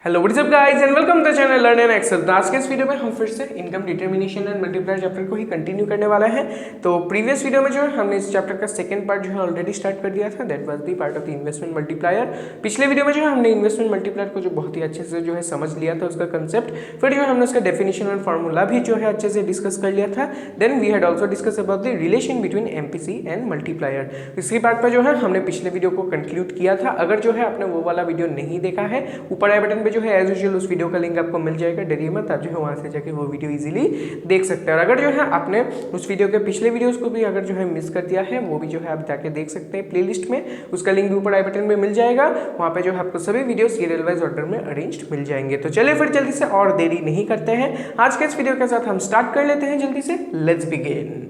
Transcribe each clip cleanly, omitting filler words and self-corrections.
Hello what's up guys and welcome to the channel learn and excel. तो आज के इस वीडियो में हम फिर से income determination and multiplier chapter को ही कंटिन्यू करने वाला है। तो प्रीवियस वीडियो में जो है हमने इस चैप्टर का सेकंड पार्ट जो है ऑलरेडी स्टार्ट कर दिया था, that was the part of the investment multiplier. पिछले वीडियो में जो है हमने इन्वेस्टमेंट मल्टीप्लायर को जो बहुत ही अच्छे से जो है समझ लिया था उसका कंसेप्ट, फिर जो है हमने उसका डेफिनेशन और फॉर्मूला भी जो है अच्छे से डिस्कस कर लिया था। Then we had also discuss about the relation between MPC and multiplier. इसी पार्ट पर जो है हमने पिछले वीडियो को कंक्लूड किया था। अगर जो है आपने वो वाला वीडियो नहीं देखा है, ऊपर आई बटन पे जो है एज यूजुअल उस वीडियो का लिंक आपको मिल जाएगा, डरिए मत, आप जो है वहाँ से जाके वो वीडियो इजीली देख सकते हैं। और अगर जो है आपने उस वीडियो के पिछले वीडियोस को भी अगर जो है मिस कर दिया है, वो भी जो है आप जाके देख सकते हैं प्लेलिस्ट में, उसका लिंक भी ऊपर आई बटन में मिल जाएगा। वहाँ पे जो है आपको सभी वीडियो सीरियल वाइज ऑर्डर में अरेंज्ड मिल जाएंगे। तो चलिए फिर जल्दी से और देरी नहीं करते हैं, आज के इस वीडियो के साथ हम स्टार्ट कर लेते हैं जल्दी से। Let's begin.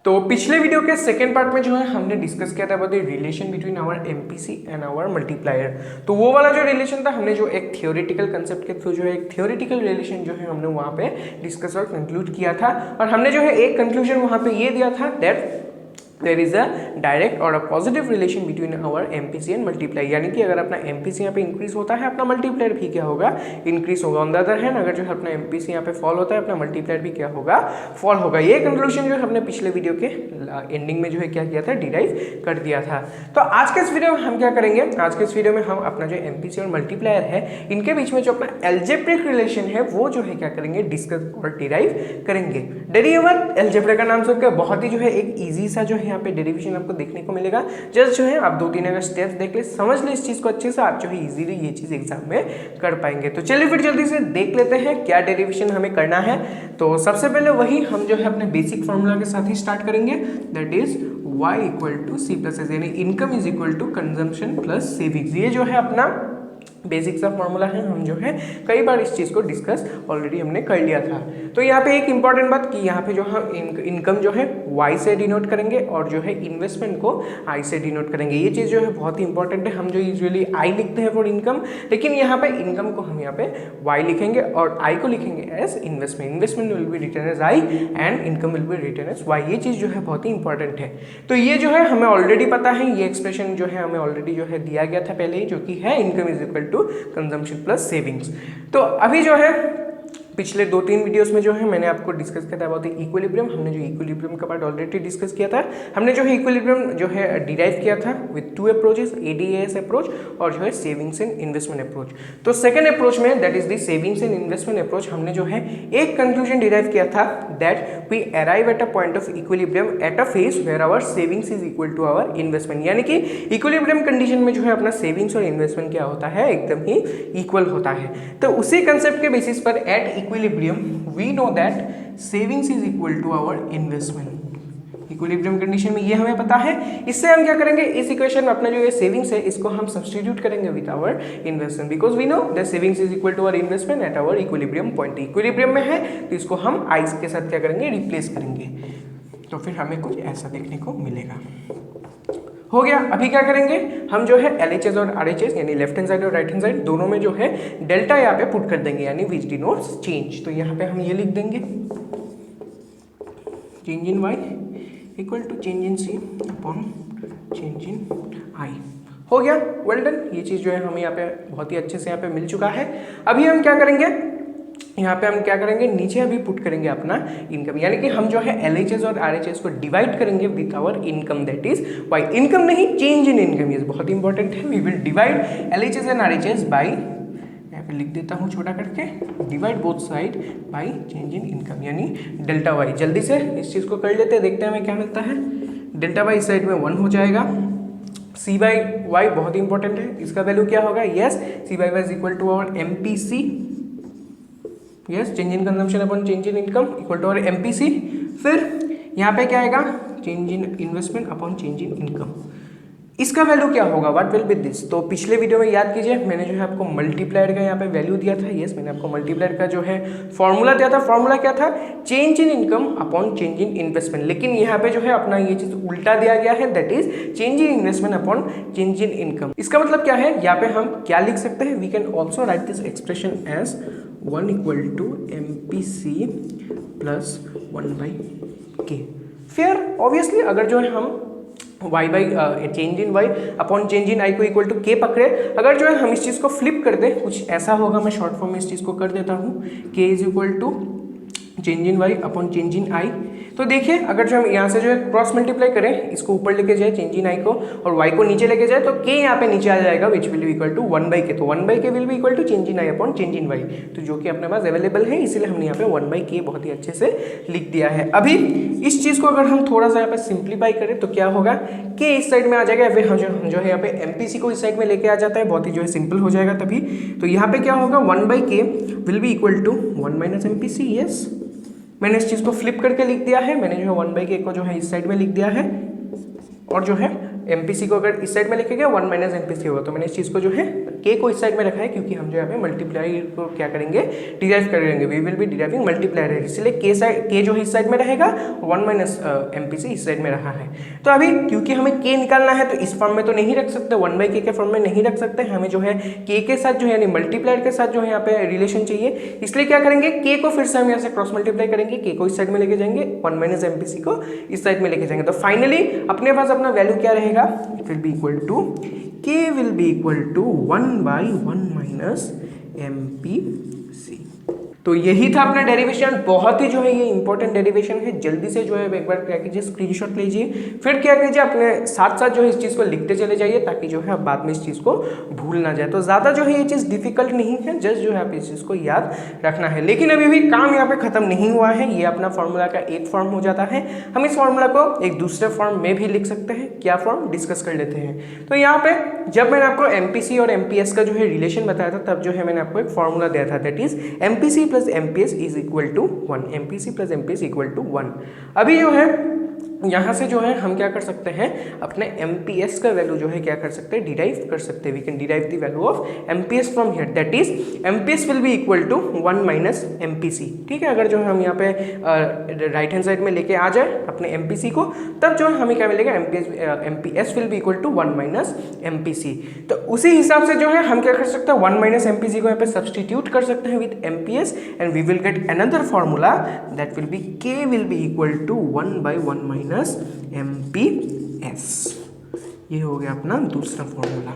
तो पिछले वीडियो के सेकेंड पार्ट में जो है हमने डिस्कस किया था about the relation between our MPC and our multiplier. तो वो वाला जो रिलेशन था, हमने जो एक थियोरेटिकल कंसेप्ट के थ्रू जो है एक थियोरेटिकल रिलेशन जो है हमने वहाँ पे डिस्कस और कंक्लूड किया था। और हमने जो है एक कंक्लूजन वहाँ पे ये दिया था that there is a direct और a positive relation between our MPC and multiplier. यानी कि अगर अपना एमपीसी यहाँ पे इंक्रीज होता है, अपना मल्टीप्लायर भी क्या होगा, इंक्रीज होगा। ऑन द अदर हैंड अगर जो है अपना एमपीसी यहाँ पे फॉल होता है, अपना मल्टीप्लायर भी क्या होगा, फॉल होगा। ये कंक्लूजन जो है हमने पिछले वीडियो के एंडिंग में जो है क्या किया था, डिराइव कर दिया था। तो आज के इस वीडियो में हम क्या करेंगे, आज के इस वीडियो में हम अपना जो एमपीसी और मल्टीप्लायर है, इनके बीच में जो अपना एल्जेब्रिक रिलेशन है वो जो है क्या करेंगे, डिस्कस और डिराइव करेंगे। डेरिवेटिव एल्जेब्रा का नाम सुनकर बहुत ही जो है एक ईजी सा जो है यहाँ पे डेरिवेशन आपको देखने को मिलेगा। जस्ट जो है आप 2-3 अगर स्टेप्स देख ले, समझ ले इस चीज को अच्छे से, आप जो है इजीली ये चीज एग्जाम में कर पाएंगे। तो चलिए फिर जल्दी से देख लेते हैं क्या डेरिवेशन हमें करना है। तो सबसे पहले वही हम जो है अपने बेसिक फॉर्मूला के साथ ही स्टार्ट करेंगे, that is y equal to C plus S, यानी income is equal to consumption plus savings. ये जो है अपना बेसिक सा फॉर्मूला है, हम जो है कई बार इस चीज़ को डिस्कस ऑलरेडी हमने कर लिया था। तो यहाँ पे एक इंपॉर्टेंट बात कि यहाँ पे जो हम इनकम जो है y से डिनोट करेंगे और जो है इन्वेस्टमेंट को I से डिनोट करेंगे। ये चीज़ जो है बहुत ही इंपॉर्टेंट है। हम जो यूजुअली I लिखते हैं फॉर इनकम, लेकिन यहाँ पे इनकम को हम यहाँ पे y लिखेंगे और I को लिखेंगे as investment. Investment will be written as I and income will be written as y। ये चीज़ जो है बहुत ही इंपॉर्टेंट है। तो ये जो है हमें ऑलरेडी पता है, ये एक्सप्रेशन जो है हमें ऑलरेडी जो है दिया गया था पहले ही, जो कि है income is equal to consumption plus savings. तो अभी जो है पिछले 2-3 वीडियोस में जो है मैंने आपको डिस्कस किया था अबाउट द इक्विलिब्रियम। हमने जो इक्विलिब्रियम का पार्ट ऑलरेडी डिस्कस किया था। हमने जो है इक्विलिब्रियम जो है डिराइव किया था विद 2 अप्रोचेस, ADAS अप्रोच और जो है सेविंग्स एंड इन्वेस्टमेंट अप्रोच। तो सेकंड अप्रोच में, that is the savings and investment approach, हमने जो है एक कंक्लूजन डिराइव किया था that we arrive at a point of equilibrium at a phase where our savings is equal to our investment. यानी कि इक्विलिब्रियम कंडीशन में जो है अपना सेविंग्स और इन्वेस्टमेंट क्या होता है, एकदम ही इक्वल होता है। तो उसी कंसेप्ट के बेसिस पर at equilibrium we know that savings is equal to our investment। Equilibrium condition में ये हमें पता है। इससे हम क्या करेंगे, इस इक्वेशन में अपना जो ये सेविंग्स है इसको हम सब्स्टिट्यूट करेंगे with our investment, because we know that savings is equal to our investment at our equilibrium point. Equilibrium में है तो इसको हम I के साथ क्या करेंगे, रिप्लेस करेंगे। तो फिर हमें कुछ ऐसा देखने को मिलेगा। हो गया। अभी क्या करेंगे, हम जो है LHS और RHS यानी लेफ्ट हैंड साइड और राइट हैंड साइड दोनों में जो है डेल्टा यहाँ पे पुट कर देंगे, यानी विच डिनोट्स चेंज। तो यहाँ पे हम ये लिख देंगे change in y equal to change in C upon change in I। हो गया, वेल डन। ये चीज़ जो है हमें यहाँ पे बहुत ही अच्छे से यहाँ पे मिल चुका है। अभी हम क्या करेंगे, यहाँ पे हम क्या करेंगे, नीचे अभी पुट करेंगे अपना इनकम, यानी कि हम जो है LHS और RHS को डिवाइड करेंगे with our income, that is Y. Income नहीं, चेंज इन इनकम, ये बहुत इंपॉर्टेंट है। We will divide LHS and RHS by, यहाँ पे लिख देता हूँ छोटा करके, divide both side by change in income यानी डेल्टा वाई। जल्दी से इस चीज़ को कर लेते हैं, देखते हैं हमें क्या मिलता है। डेल्टा वाई इस साइड में 1 हो जाएगा, C बाई वाई बहुत इंपॉर्टेंट है, इसका वैल्यू क्या होगा, yes C by Y is equal to our MPC, yes change in consumption upon change in income equal to our MPC। फिर यहाँ पे क्या आएगा, change in investment upon change in income. इसका वैल्यू क्या होगा, व्हाट विल बी दिस। तो पिछले वीडियो में याद कीजिए, मैंने जो है आपको मल्टीप्लायर का यहाँ पे वैल्यू दिया था। यस, मैंने आपको मल्टीप्लायर का जो है फॉर्मूला दिया था। फॉर्मूला क्या था, change in income upon change in investment. लेकिन यहाँ पे जो है अपना ये चीज उल्टा दिया गया है, that is change in investment upon change in income. इसका मतलब क्या है, यहाँ पे हम क्या लिख सकते हैं, we can also write this expression as 1 equal to MPC plus 1/k। फिर ऑब्वियसली अगर जो है हम y by change in y upon change in i को इक्वल टू k पकड़े, अगर जो है हम इस चीज़ को फ्लिप कर दें, कुछ ऐसा होगा, मैं शॉर्ट फॉर्म में इस चीज़ को कर देता हूँ, k is equal to change in y upon change in i। तो देखिए अगर जो हम यहाँ से जो है क्रॉस मल्टीप्लाई करें, इसको ऊपर लेके जाए चेंज इन i को और y को नीचे लेके जाए, तो k यहाँ पे नीचे आ जाएगा which will be equal to 1/k। तो 1/k will be equal to change in i upon change in y, तो जो कि अपने पास अवेलेबल है, इसीलिए हमने यहाँ पे 1/k बहुत ही अच्छे से लिख दिया है। अभी इस चीज़ को अगर हम थोड़ा सा यहाँ पे सिंप्लीफाई करें तो क्या होगा, k इस साइड में आ जाएगा, फिर हम जो है यहाँ पे MPC को इस साइड में लेके आ जाता है, बहुत ही जो है सिंपल हो जाएगा तभी। तो यहाँ पे क्या होगा, 1/k will be equal to 1 minus MPC। Yes, मैंने इस चीज़ को फ्लिप करके लिख दिया है, मैंने जो है 1/k को जो है इस साइड में लिख दिया है, और जो है MPC को अगर इस साइड में लिखेगा 1 माइनस MPC होगा। तो मैंने इस चीज़ को जो है k को इस साइड में रखा है, क्योंकि हम जो यहाँ पे मल्टीप्लाई को क्या करेंगे, डिराइव करेंगे, we will be deriving multiplier है, इसलिए k जो है इस साइड में रहेगा, 1 माइनस MPC इस साइड में रहा है। तो अभी क्योंकि हमें k निकालना है, तो इस फॉर्म में तो नहीं रख सकते, 1/k के फॉर्म में नहीं रख सकते, हमें जो है k के साथ जो है यानी मल्टीप्लायर के साथ जो है यहाँ पे रिलेशन चाहिए, इसलिए क्या करेंगे, k को फिर से हम यहाँ से क्रॉस मल्टीप्लाई करेंगे, k को इस साइड में लेके जाएंगे, 1 माइनस MPC को इस साइड में लेके जाएंगे। तो फाइनली अपने पास अपना वैल्यू क्या रहेगा, it will be equal to k will be equal to 1/1 minus MPC। तो यही था अपना डेरिवेशन, बहुत ही जो है ये इंपॉर्टेंट डेरिवेशन है, जल्दी से जो है एक बार क्या कीजिए स्क्रीनशॉट लीजिए, फिर क्या कीजिए अपने साथ साथ जो है इस चीज़ को लिखते चले जाइए, ताकि जो है बाद में इस चीज़ को भूल ना जाए। तो ज़्यादा जो है ये चीज़ डिफिकल्ट नहीं है, जस्ट जो है आप इस चीज़ को याद रखना है। लेकिन अभी भी काम यहाँ पे खत्म नहीं हुआ है, ये अपना फॉर्मूला का एक फॉर्म हो जाता है, हम इस फॉर्मूला को एक दूसरे फॉर्म में भी लिख सकते हैं। क्या फॉर्म, डिस्कस कर लेते हैं। तो यहाँ पे जब मैंने आपको MPC और MPS का जो है रिलेशन बताया था, तब जो है मैंने आपको एक फॉर्मूला दिया था, that is MPC plus MPS is equal to 1, MPC plus MPS equal to 1। अभी जो है यहाँ से जो है हम क्या कर सकते हैं, अपने MPS का वैल्यू जो है क्या कर सकते हैं, डिराइव कर सकते हैं। We can derive the value of MPS from here, that is MPS will be equal to 1 minus MPC। ठीक है, अगर जो है हम यहाँ पे राइट हैंड साइड में लेके आ जाए अपने MPC को, तब जो है हमें क्या मिलेगा, MPS will be equal to 1 minus MPC। तो उसी हिसाब से जो है हम क्या कर सकते हैं, 1 माइनस MPC को यहाँ पे सब्सटीट्यूट कर सकते हैं with MPS, and we will get another formula that will be k will be equal to 1/1 minus MPS। ये हो गया अपना दूसरा फॉर्मूला।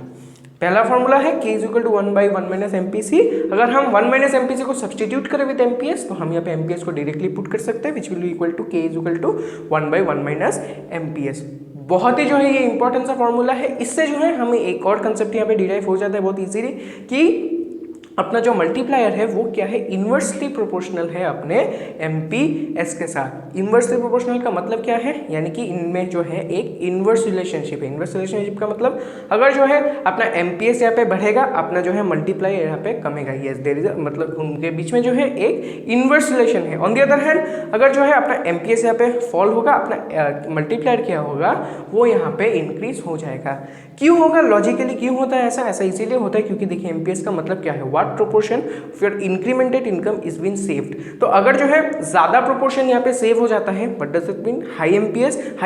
पहला फॉर्मूला है k is equal to 1/1 minus MPC। अगर हम 1 माइनस MPC को सब्सटीट्यूट करें विद MPS, तो हम यहाँ पे MPS को डायरेक्टली पुट कर सकते हैं, which will be equal to k is equal to 1/1 minus MPS। बहुत ही जो है ये इंपॉर्टेंट सा फॉर्मूला है। इससे जो है हमें एक और कंसेप्ट यहाँ पे डिराइव हो जाता है बहुत इजीली, कि अपना जो मल्टीप्लायर है वो क्या है, इन्वर्सली प्रोपोर्शनल है अपने MPS के साथ। इन्वर्सली प्रोपोर्शनल का मतलब क्या है, यानी कि इनमें जो है एक इन्वर्स रिलेशनशिप है। इन्वर्स रिलेशनशिप का मतलब अगर जो है अपना MPS यहाँ पे बढ़ेगा, अपना जो है मल्टीप्लायर यहाँ पे कमेगा। यस, देयर इज मतलब उनके बीच में जो है एक इन्वर्स रिलेशन है। ऑन द अदर हैंड अगर जो है अपना MPS यहाँ पे फॉल होगा, अपना मल्टीप्लायर क्या होगा, वो यहाँ पे इंक्रीज हो जाएगा। क्यों होगा, लॉजिकली क्यों होता है ऐसा, ऐसा इसीलिए होता है क्योंकि देखिए MPS का मतलब क्या है, what proportion for incremented income is been saved. तो अगर जो है ज्यादा प्रोपोर्शन यहाँ पे सेव हो जाता है, what does it mean, high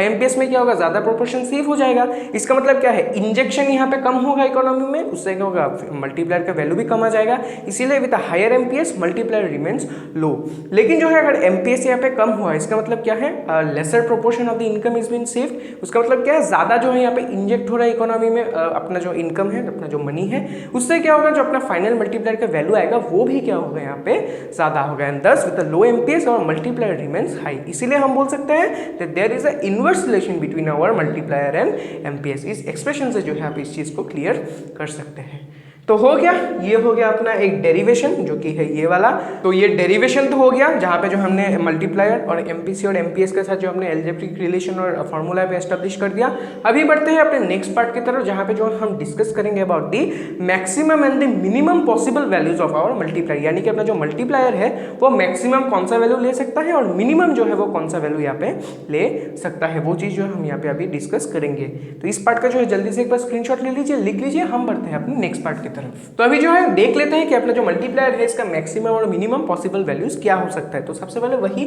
MPS में क्या होगा, ज्यादा प्रोपोर्शन सेव हो जाएगा। इसका मतलब क्या है, इंजेक्शन यहाँ पे कम होगा इकोनॉमी में, उससे क्या होगा, मल्टीप्लायर का वैल्यू भी कम आ जाएगा। इसीलिए with higher MPS multiplier remains low. लेकिन जो है अगर MPS यहाँ पे कम हुआ, इसका मतलब क्या है, lesser proportion of the income is been saved. उसका मतलब क्या है, ज्यादा जो है यहाँ पे इंजेक्ट हो रहा है इकोनॉमी में अपना जो इनकम है, अपना जो मनी है, उससे क्या होगा, जो अपना फाइनल मल्टीप्लायर का वैल्यू आएगा वो भी क्या होगा, यहाँ पे ज्यादा होगा। And thus with low MPS और मल्टीप्लायर रिमेन्स हाई। इसीलिए हम बोल सकते हैं that there is a inverse relation between our multiplier and MPS। इस एक्सप्रेशन से जो है आप इस चीज को क्लियर कर सकते हैं। तो हो गया, ये हो गया अपना एक डेरिवेशन जो कि है ये वाला। तो ये डेरिवेशन तो हो गया जहाँ पे जो हमने मल्टीप्लायर और MPC और MPS के साथ जो हमने एल्जेब्रिक रिलेशन और फॉर्मूला पे एस्टेब्लिश कर दिया। अभी बढ़ते हैं अपने नेक्स्ट पार्ट की तरफ, जहाँ पे जो हम डिस्कस करेंगे about the maximum and the minimum possible values of our multiplier. यानी कि अपना जो मल्टीप्लायर है वो मैक्सिमम कौन सा वैल्यू ले सकता है और मिनिमम जो है वो कौन सा वैल्यू यहाँ पे ले सकता है, वो चीज़ जो है हम यहाँ पे अभी डिस्कस करेंगे। तो इस पार्ट का जो है जल्दी से एक बार स्क्रीनशॉट ले लीजिए, लिख लीजिए, हम बढ़ते हैं अपने नेक्स्ट पार्ट की तरफ। तो अभी जो है देख लेते हैं कि अपना जो मल्टीप्लायर है इसका मैक्सिमम और मिनिमम पॉसिबल वैल्यूज क्या हो सकता है। तो सबसे पहले वही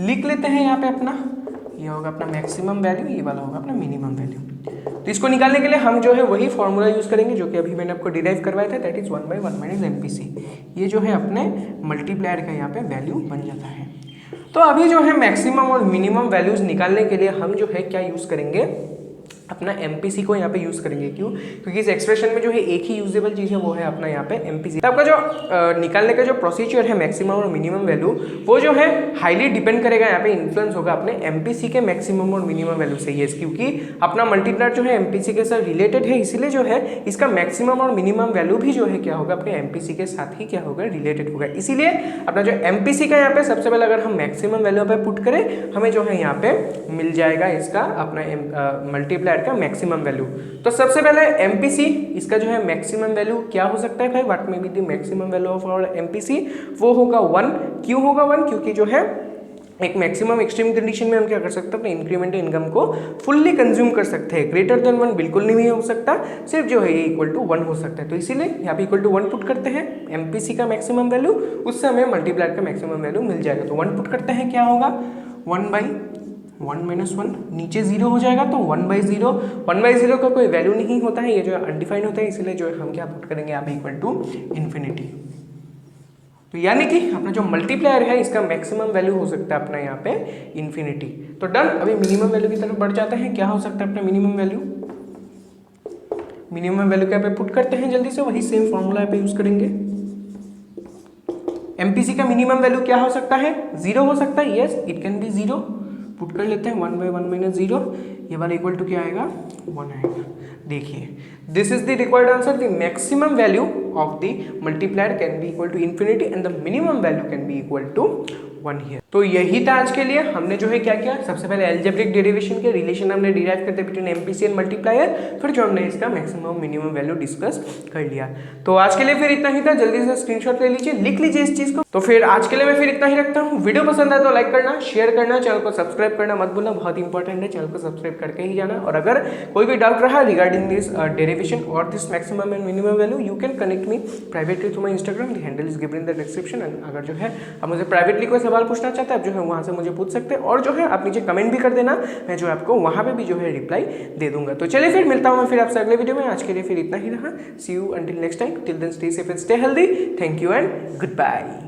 लिख लेते हैं यहाँ पे, अपना ये होगा अपना मैक्सिमम वैल्यू, ये वाला होगा अपना मिनिमम वैल्यू। तो इसको निकालने के लिए हम जो है वही फॉर्मूला यूज़ करेंगे जो कि अभी मैंने आपको डिराइव करवाया था, दैट इज 1/1 माइनस एमपीसी। ये जो है अपने मल्टीप्लायर का यहाँ पे वैल्यू बन जाता है। तो अभी जो है मैक्सिमम और मिनिमम वैल्यूज निकालने के लिए हम जो है क्या यूज़ करेंगे, अपना एमपीसी को यहाँ पे यूज़ करेंगे। क्यों? क्योंकि इस एक्सप्रेशन में जो है एक ही यूजेबल चीज़ है, वो है अपना यहाँ पे एमपीसी। तो आपका जो निकालने का जो प्रोसीजर है मैक्सिमम और मिनिमम वैल्यू, वो जो है हाईली डिपेंड करेगा, यहाँ पे इन्फ्लुएंस होगा अपने एमपीसी के मैक्सिमम और मिनिमम वैल्यू से। यस, क्योंकि अपना मल्टीप्लायर जो है एमपीसी के साथ रिलेटेड है, इसीलिए जो है इसका मैक्सिमम और मिनिमम वैल्यू भी जो है क्या होगा, अपने एमपीसी के साथ ही क्या होगा, रिलेटेड होगा। इसीलिए अपना जो एमपीसी का यहाँ पे सबसे पहले अगर हम मैक्सिमम वैल्यू पे पुट करें, हमें जो है यहाँ पे मिल जाएगा इसका अपना मल्टीप्लायर का मैक्सिमम वैल्यू। तो सबसे पहले एमपीसी, इसका जो है मैक्सिमम वैल्यू क्या हो सकता है भाई, what may be the maximum value of our MPC, वो होगा 1। क्यों होगा 1? क्योंकि जो है एक मैक्सिमम एक्सट्रीम कंडीशन में हम क्या कर सकते हैं, अपने इंक्रीमेंटल इनकम को फुल्ली कंज्यूम कर सकते हैं। ग्रेटर देन 1 बिल्कुल नहीं हो सकता, सिर्फ जो है ये इक्वल टू 1 हो सकता है। तो इसीलिए यहाँ पे इक्वल टू 1 पुट करते हैं, एमपीसी का मैक्सिमम वैल्यू, उससे हमें मल्टीप्लायर का मैक्सिमम वैल्यू मिल जाएगा। तो 1 पुट करते हैं, क्या होगा 1/1 माइनस 1, नीचे 0 हो जाएगा, तो 1/0। 1/0 का कोई वैल्यू नहीं होता है, ये जो है अनडिफाइंड होता है, इसलिए जो है हम क्या पुट करेंगे यहाँ पे इक्वल टू इन्फिनिटी। तो यानी कि अपना जो मल्टीप्लायर है इसका मैक्सिमम वैल्यू हो सकता है अपना यहाँ पे इन्फिनिटी। तो डन। अभी मिनिमम वैल्यू की तरफ बढ़ जाते हैं, क्या हो सकता है अपना मिनिमम वैल्यू। मिनिमम वैल्यू क्या पे पुट करते हैं जल्दी से, वही सेम फॉर्मूला पे यूज करेंगे। एमपीसी का मिनिमम वैल्यू क्या हो सकता है, 0 हो सकता है। Yes, it can be 0। Put कर लेते हैं 1/1 माइनस 0, ये वाला इक्वल टू क्या आएगा, 1 आएगा। देखिए, this is the required answer, the maximum value of the multiplier can be equal to infinity and the minimum value can be equal to 1 here. तो यही था आज के लिए। हमने जो है क्या किया, सबसे पहले अलजेब्रिक डेरिवेशन के रिलेशन हमने डिराइव करते बिटवीन एमपीसी एंड मल्टीप्लायर, फिर जो हमने इसका मैक्सिमम मिनिमम वैल्यू डिस्कस कर लिया। तो आज के लिए फिर इतना ही था, जल्दी से स्क्रीनशॉट ले लीजिए, लिख लीजिए इस चीज को। तो फिर आज के लिए मैं फिर इतना ही रखता हूँ। वीडियो पसंद आए तो लाइक करना, शेयर करना, चैनल को सब्सक्राइब करना मत भूलना, बहुत इंपॉर्टेंट है, चैनल को सब्सक्राइब करके ही जाना। और अगर कोई भी डाउट रहा रिगार्डिंग दिस डेरिवेशन और this maximum and minimum value, you can connect me privately through my Instagram, the handle is given in the description. अगर जो है आप मुझे प्राइवेटली कोई सवाल पूछना चाहते हैं, आप जो है वहाँ से मुझे पूछ सकते हैं, और जो है आप नीचे कमेंट भी कर देना, मैं जो है आपको वहाँ पे भी जो है रिप्लाई दे दूंगा। तो चलिए फिर मिलता हूँ मैं फिर आपसे अगले वीडियो में। आज के लिए फिर इतना ही रहा। See you until next time, till then stay safe and stay healthy. Thank you and good bye.